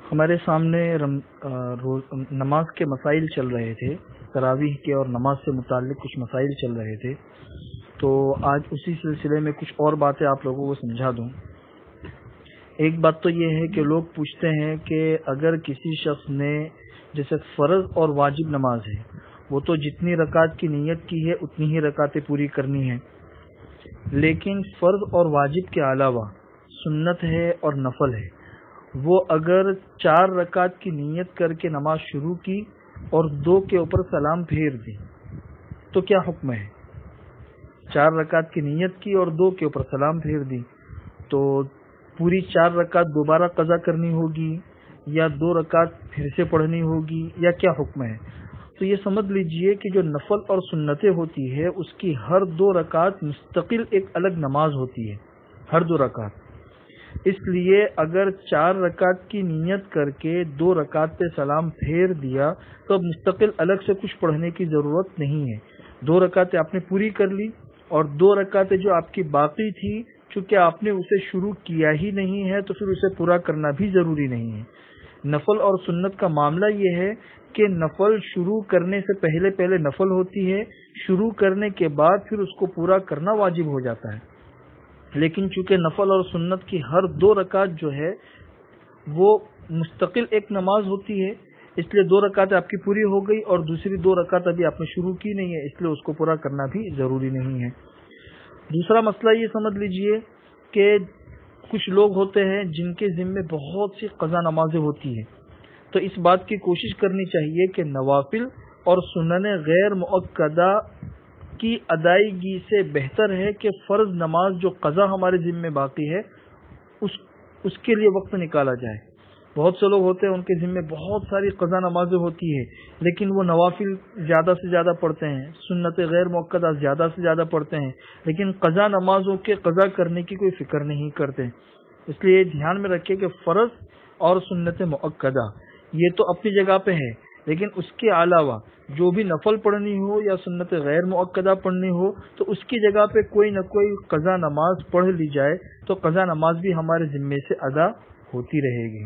ہمارے سامنے نماز کے مسائل چل رہے تھے، تراویح کے اور نماز سے متعلق کچھ مسائل چل رہے تھے، تو آج اسی سلسلے میں کچھ اور باتیں آپ لوگوں کو سمجھا دوں۔ ایک بات تو یہ ہے کہ لوگ پوچھتے ہیں کہ اگر کسی شخص نے جیسے فرض اور واجب نماز ہے، وہ تو جتنی رکعت کی نیت کی ہے اتنی ہی رکعتیں پوری کرنی ہیں، لیکن فرض اور واجب کے علاوہ سنت ہے اور نفل ہے، وہ اگر 4 رکعت کی نیت کر کے نماز شروع کی اور 2 کے اوپر سلام پھیر دی تو کیا حکم ہے؟ 4 رکعت کی نیت کی اور 2 کے اوپر سلام پھیر دی تو پوری 4 رکعت دوبارہ قضا کرنی ہوگی یا 2 رکعت پھر سے پڑھنی ہوگی یا کیا حکم ہے؟ تو یہ سمجھ لیجئے کہ جو نفل اور سنتیں ہوتی ہے اس کی ہر 2 رکعت مستقل ایک الگ نماز ہوتی ہے، ہر 2 رکعت۔ اس لیے اگر 4 رکعت کی نیت کر کے 2 رکعت پہ سلام پھیر دیا تو اب مستقل الگ سے کچھ پڑھنے کی ضرورت نہیں ہے، 2 رکعتیں آپ نے پوری کر لی اور 2 رکعتیں جو آپ کی باقی تھی چونکہ آپ نے اسے شروع کیا ہی نہیں ہے تو پھر اسے پورا کرنا بھی ضروری نہیں ہے۔ نفل اور سنت کا معاملہ یہ ہے کہ نفل شروع کرنے سے پہلے نفل ہوتی ہے، شروع کرنے کے بعد پھر اس کو پورا کرنا واجب ہو جاتا ہے، لیکن چونکہ نفل اور سنت کی ہر 2 رکعت جو ہے وہ مستقل ایک نماز ہوتی ہے، اس لیے 2 رکعت آپ کی پوری ہو گئی اور دوسری 2 رکعت ابھی آپ نے شروع کی نہیں ہے، اس لیے اس کو پورا کرنا بھی ضروری نہیں ہے۔ دوسرا مسئلہ یہ سمجھ لیجئے کہ کچھ لوگ ہوتے ہیں جن کے ذمے بہت سی قضا نمازیں ہوتی ہیں، تو اس بات کی کوشش کرنی چاہیے کہ نوافل اور سنن غیر مؤکدہ کی ادائیگی سے بہتر ہے کہ فرض نماز جو قضا ہمارے ذمے باقی ہے اس کے لیے وقت نکالا جائے۔ بہت سے لوگ ہوتے ہیں ان کے ذمے بہت ساری قضا نمازیں ہوتی ہے لیکن وہ نوافل زیادہ سے زیادہ پڑھتے ہیں، سنت غیر مؤکدہ زیادہ سے زیادہ پڑھتے ہیں، لیکن قضا نمازوں کے قضا کرنے کی کوئی فکر نہیں کرتے۔ اس لیے دھیان میں رکھیں کہ فرض اور سنت مؤکدہ یہ تو اپنی جگہ پہ ہے، لیکن اس کے علاوہ جو بھی نفل پڑھنی ہو یا سنت غیر مؤکدہ پڑھنی ہو تو اس کی جگہ پہ کوئی نہ کوئی قضا نماز پڑھ لی جائے تو قضا نماز بھی ہمارے ذمے سے ادا ہوتی رہے گی۔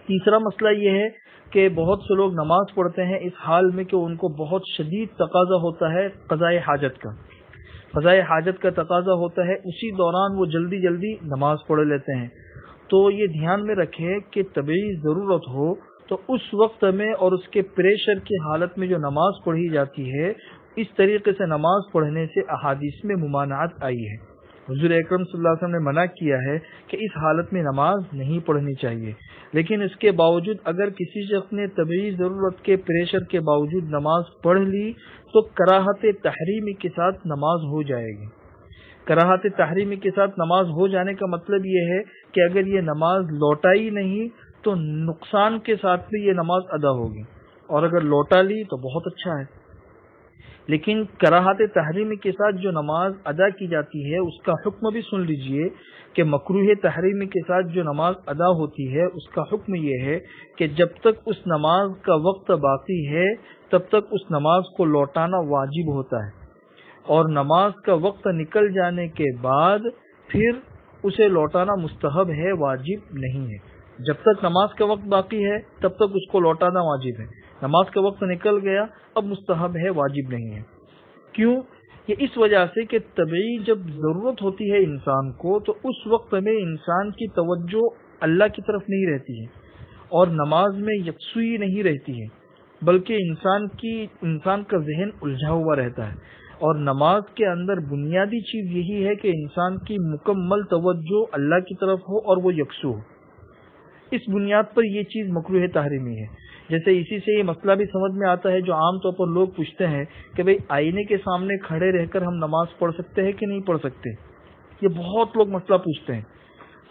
تیسرا مسئلہ یہ ہے کہ بہت سے لوگ نماز پڑھتے ہیں اس حال میں کہ ان کو بہت شدید تقاضا ہوتا ہے قضائے حاجت کا، قضائے حاجت کا تقاضا ہوتا ہے، اسی دوران وہ جلدی جلدی نماز پڑھ لیتے ہیں۔ تو یہ دھیان میں رکھیں کہ طبعی ضرورت ہو تو اس وقت میں اور اس کے پریشر کی حالت میں جو نماز پڑھی جاتی ہے اس طریقے سے نماز پڑھنے سے احادیث میں ممانعت آئی ہے۔ حضور اکرم صلی اللہ علیہ وسلم نے منع کیا ہے کہ اس حالت میں نماز نہیں پڑھنی چاہیے، لیکن اس کے باوجود اگر کسی شخص نے طبعی ضرورت کے پریشر کے باوجود نماز پڑھ لی تو کراہت تحریمی کے ساتھ نماز ہو جائے گی۔ کراہت تحریمی کے ساتھ نماز ہو جانے کا مطلب یہ ہے کہ اگر یہ نماز لوٹائی نہیں تو نقصان کے ساتھ بھی یہ نماز ادا ہوگی، اور اگر لوٹا لی تو بہت اچھا ہے۔ لیکن کراہت تحریمی کے ساتھ جو نماز ادا کی جاتی ہے اس کا حکم بھی سن لیجئے کہ مکروہ تحریمی کے ساتھ جو نماز ادا ہوتی ہے اس کا حکم یہ ہے کہ جب تک اس نماز کا وقت باقی ہے تب تک اس نماز کو لوٹانا واجب ہوتا ہے، اور نماز کا وقت نکل جانے کے بعد پھر اسے لوٹانا مستحب ہے، واجب نہیں ہے۔ جب تک نماز کا وقت باقی ہے تب تک اس کو لوٹانا واجب ہے، نماز کا وقت نکل گیا اب مستحب ہے، واجب نہیں ہے۔ کیوں؟ یہ اس وجہ سے کہ طبعی جب ضرورت ہوتی ہے انسان کو تو اس وقت میں انسان کی توجہ اللہ کی طرف نہیں رہتی ہے اور نماز میں یکسوئی نہیں رہتی ہے، بلکہ انسان کا ذہن الجھا ہوا رہتا ہے، اور نماز کے اندر بنیادی چیز یہی ہے کہ انسان کی مکمل توجہ اللہ کی طرف ہو اور وہ یکسو ہو۔ اس بنیاد پر یہ چیز مکروہ تحریمی ہے۔ جیسے اسی سے یہ مسئلہ بھی سمجھ میں آتا ہے جو عام طور پر لوگ پوچھتے ہیں کہ بھئی آئینے کے سامنے کھڑے رہ کر ہم نماز پڑھ سکتے ہیں کہ نہیں پڑھ سکتے، یہ بہت لوگ مسئلہ پوچھتے ہیں۔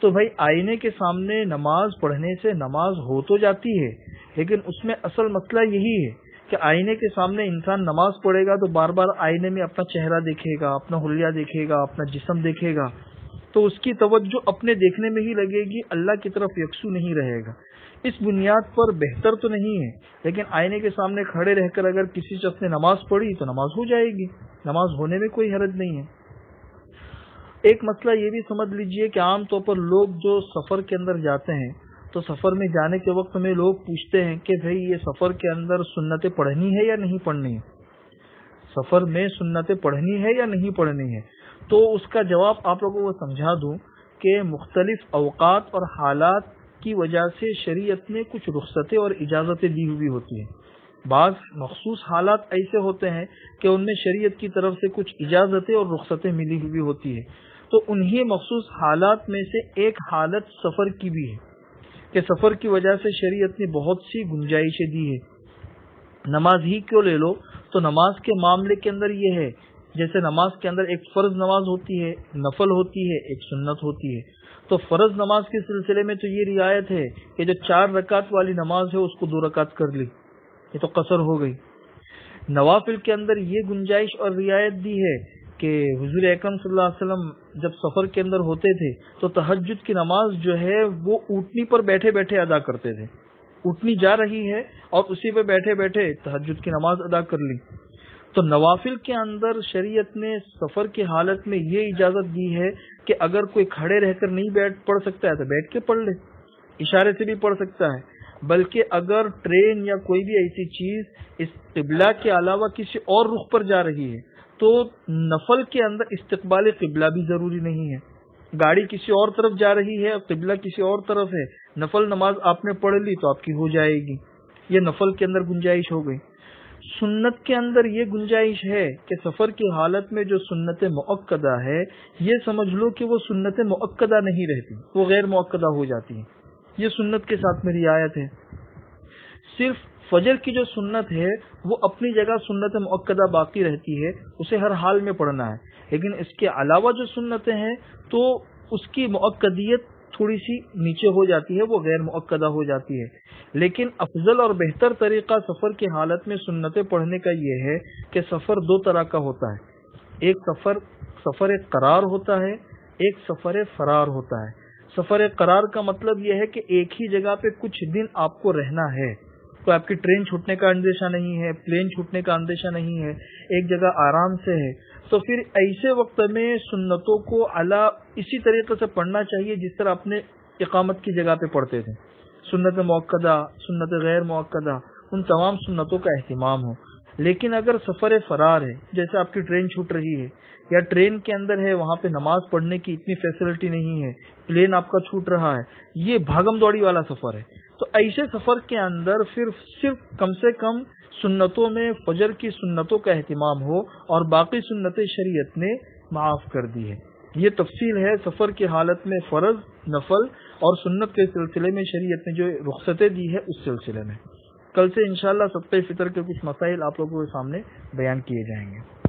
تو بھئی آئینے کے سامنے نماز پڑھنے سے نماز ہو تو جاتی ہے، لیکن اس میں اصل مسئلہ یہی ہے کہ آئینے کے سامنے انسان نماز پڑھے گا تو بار بار آئینے میں اپنا چہرہ دیکھے گا، اپنا حلیہ دیکھے گا، اپنا جسم دیکھے گا، تو اس کی توجہ اپنے دیکھنے میں ہی لگے گی، اللہ کی طرف یکسو نہیں رہے گا۔ اس بنیاد پر بہتر تو نہیں ہے، لیکن آئینے کے سامنے کھڑے رہ کر اگر کسی شخص نے نماز پڑھی تو نماز ہو جائے گی، نماز ہونے میں کوئی حرج نہیں ہے۔ ایک مسئلہ یہ بھی سمجھ لیجئے کہ عام طور پر لوگ جو سفر کے اندر جاتے ہیں تو سفر میں جانے کے وقت میں لوگ پوچھتے ہیں کہ بھئی یہ سفر کے اندر سنتیں پڑھنی ہے یا نہیں پڑھنی ہے، سفر میں سنتیں پڑھنی ہے یا نہیں پڑھنی ہے. تو اس کا جواب آپ لوگوں کو سمجھا دوں کہ مختلف اوقات اور حالات کی وجہ سے شریعت نے کچھ رخصتیں اور اجازتیں دی ہوئی ہوتی ہیں. بعض مخصوص حالات ایسے ہوتے ہیں کہ ان میں شریعت کی طرف سے کچھ اجازتیں اور رخصتیں ملی ہوئی ہوتی ہے. تو انہی مخصوص حالات میں سے ایک حالت سفر کی بھی ہے کہ سفر کی وجہ سے شریعت نے بہت سی گنجائشیں دی ہے. نماز ہی کیوں لے لو تو نماز کے معاملے کے اندر یہ ہے، جیسے نماز کے اندر ایک فرض نماز ہوتی ہے، نفل ہوتی ہے، ایک سنت ہوتی ہے. تو فرض نماز کے سلسلے میں تو یہ رعایت ہے کہ جو 4 رکعت والی نماز ہے اس کو 2 رکعت کر لی، یہ تو قصر ہو گئی. نوافل کے اندر یہ گنجائش اور رعایت دی ہے کہ حضور اکرم صلی اللہ علیہ وسلم جب سفر کے اندر ہوتے تھے تو تہجد کی نماز جو ہے وہ اونٹنی پر بیٹھے بیٹھے ادا کرتے تھے. اونٹنی جا رہی ہے اور اسی پہ بیٹھے بیٹھے تہجد کی نماز ادا کر لی. تو نوافل کے اندر شریعت نے سفر کی حالت میں یہ اجازت دی ہے کہ اگر کوئی کھڑے رہ کر نہیں پڑھ سکتا ہے تو بیٹھ کے پڑھ لے، اشارے سے بھی پڑھ سکتا ہے. بلکہ اگر ٹرین یا کوئی بھی ایسی چیز اس قبلہ کے علاوہ کسی اور رخ پر جا رہی ہے تو نفل کے اندر استقبال قبلہ بھی ضروری نہیں ہے. گاڑی کسی اور طرف جا رہی ہے اور قبلہ کسی اور طرف ہے، نفل نماز آپ نے پڑھ لی تو آپ کی ہو جائے گی. یہ نفل کے اندر گنجائش ہو گئی. سنت کے اندر یہ گنجائش ہے کہ سفر کی حالت میں جو سنت مؤکدہ ہے یہ سمجھ لو کہ وہ سنت مؤکدہ نہیں رہتی، وہ غیر مؤکدہ ہو جاتی ہیں. یہ سنت کے ساتھ میں رعایت ہے. صرف فجر کی جو سنت ہے وہ اپنی جگہ سنت مؤکدہ باقی رہتی ہے، اسے ہر حال میں پڑھنا ہے. لیکن اس کے علاوہ جو سنتیں ہیں تو اس کی مؤکدیت تھوڑی سی نیچے ہو جاتی ہے، وہ غیر مؤکدہ ہو جاتی ہے. لیکن افضل اور بہتر طریقہ سفر کی حالت میں سنتیں پڑھنے کا یہ ہے کہ سفر 2 طرح کا ہوتا ہے. ایک سفر قرار ہوتا ہے، ایک سفر فرار ہوتا ہے. سفر قرار کا مطلب یہ ہے کہ ایک ہی جگہ پہ کچھ دن آپ کو رہنا ہے، تو آپ کی ٹرین چھوٹنے کا اندیشہ نہیں ہے، پلین چھوٹنے کا اندیشہ نہیں ہے، ایک جگہ آرام سے ہے. تو پھر ایسے وقت میں سنتوں کو اسی طریقے سے پڑھنا چاہیے جس طرح اپنے اقامت کی جگہ پہ پڑھتے تھے. سنت مؤکدہ، سنت غیر مؤکدہ، ان تمام سنتوں کا اہتمام ہو. لیکن اگر سفر فرار ہے، جیسے آپ کی ٹرین چھوٹ رہی ہے یا ٹرین کے اندر ہے، وہاں پہ نماز پڑھنے کی اتنی فیسلٹی نہیں ہے، پلین آپ کا چھوٹ رہا ہے، یہ بھاگم دوڑی والا سفر ہے، تو ایسے سفر کے اندر پھر صرف کم سے کم سنتوں میں فجر کی سنتوں کا اہتمام ہو اور باقی سنتیں شریعت نے معاف کر دی ہے. یہ تفصیل ہے سفر کی حالت میں فرض، نفل اور سنت کے سلسلے میں شریعت نے جو رخصتیں دی ہے اس سلسلے میں. کل سے انشاءاللہ صدقہ فطر کے کچھ مسائل آپ لوگوں کے سامنے بیان کیے جائیں گے.